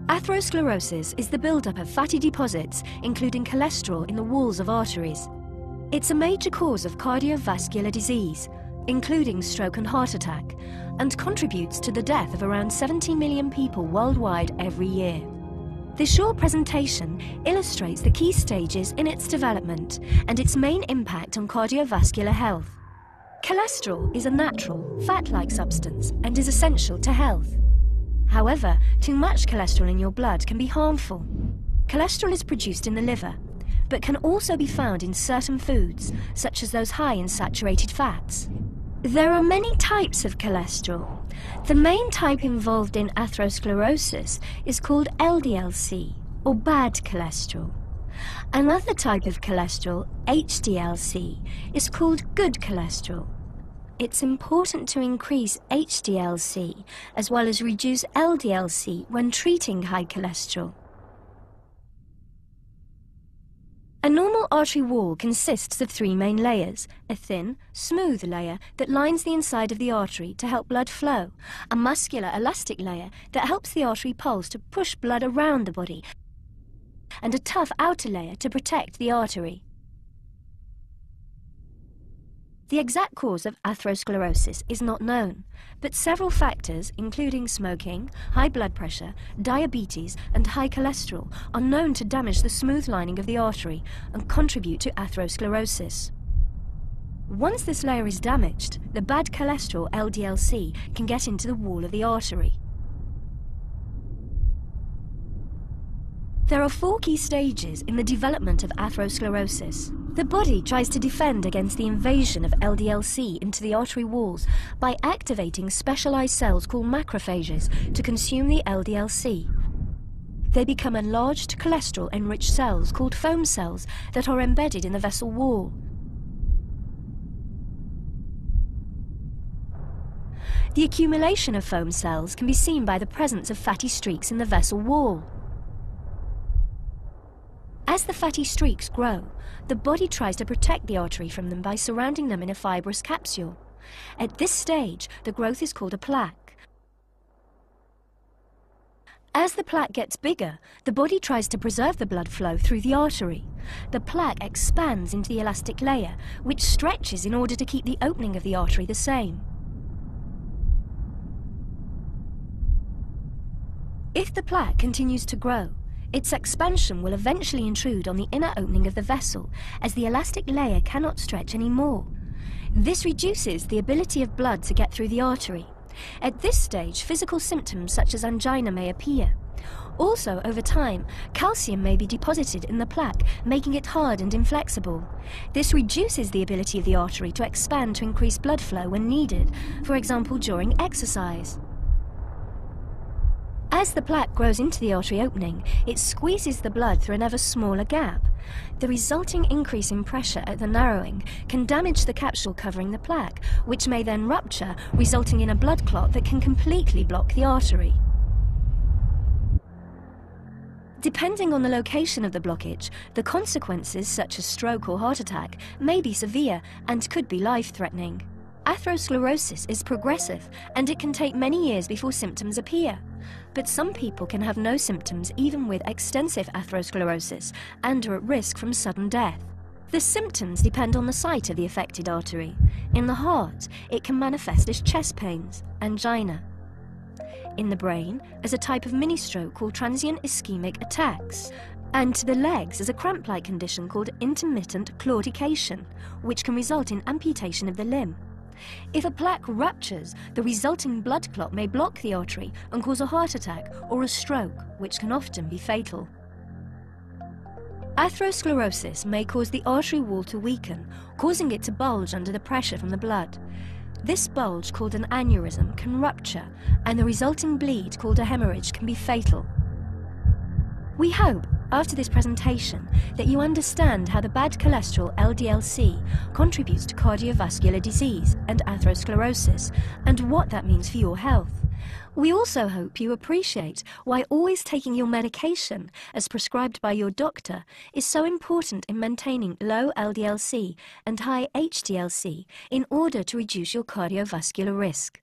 Atherosclerosis is the buildup of fatty deposits, including cholesterol, in the walls of arteries. It's a major cause of cardiovascular disease, including stroke and heart attack, and contributes to the death of around 70 million people worldwide every year. This short presentation illustrates the key stages in its development and its main impact on cardiovascular health. Cholesterol is a natural, fat-like substance and is essential to health. However, too much cholesterol in your blood can be harmful. Cholesterol is produced in the liver, but can also be found in certain foods, such as those high in saturated fats. There are many types of cholesterol. The main type involved in atherosclerosis is called LDL-C, or bad cholesterol. Another type of cholesterol, HDL-C, is called good cholesterol. It's important to increase HDL-C as well as reduce LDL-C when treating high cholesterol. A normal artery wall consists of three main layers: a thin, smooth layer that lines the inside of the artery to help blood flow, a muscular, elastic layer that helps the artery pulse to push blood around the body, and a tough outer layer to protect the artery. The exact cause of atherosclerosis is not known, but several factors, including smoking, high blood pressure, diabetes, and high cholesterol, are known to damage the smooth lining of the artery and contribute to atherosclerosis. Once this layer is damaged, the bad cholesterol, LDL-C, can get into the wall of the artery. There are four key stages in the development of atherosclerosis. The body tries to defend against the invasion of LDL-C into the artery walls by activating specialized cells called macrophages to consume the LDL-C. They become enlarged cholesterol-enriched cells called foam cells that are embedded in the vessel wall. The accumulation of foam cells can be seen by the presence of fatty streaks in the vessel wall. As the fatty streaks grow, the body tries to protect the artery from them by surrounding them in a fibrous capsule. At this stage, the growth is called a plaque. As the plaque gets bigger, the body tries to preserve the blood flow through the artery. The plaque expands into the elastic layer, which stretches in order to keep the opening of the artery the same. If the plaque continues to grow, its expansion will eventually intrude on the inner opening of the vessel, as the elastic layer cannot stretch anymore. This reduces the ability of blood to get through the artery. At this stage, physical symptoms such as angina may appear. Also, over time, calcium may be deposited in the plaque, making it hard and inflexible. This reduces the ability of the artery to expand to increase blood flow when needed, for example during exercise. As the plaque grows into the artery opening, it squeezes the blood through an ever smaller gap. The resulting increase in pressure at the narrowing can damage the capsule covering the plaque, which may then rupture, resulting in a blood clot that can completely block the artery. Depending on the location of the blockage, the consequences, such as stroke or heart attack, may be severe and could be life-threatening. Atherosclerosis is progressive, and it can take many years before symptoms appear. But some people can have no symptoms even with extensive atherosclerosis and are at risk from sudden death. The symptoms depend on the site of the affected artery. In the heart, it can manifest as chest pains, angina. In the brain, as a type of mini-stroke called transient ischemic attacks. And to the legs as a cramp-like condition called intermittent claudication, which can result in amputation of the limb. If a plaque ruptures, the resulting blood clot may block the artery and cause a heart attack or a stroke, which can often be fatal. Atherosclerosis may cause the artery wall to weaken, causing it to bulge under the pressure from the blood. This bulge, called an aneurysm, can rupture, and the resulting bleed, called a hemorrhage, can be fatal. We hope, after this presentation, that you understand how the bad cholesterol LDL-C contributes to cardiovascular disease and atherosclerosis, and what that means for your health. We also hope you appreciate why always taking your medication, as prescribed by your doctor, is so important in maintaining low LDL-C and high HDL-C in order to reduce your cardiovascular risk.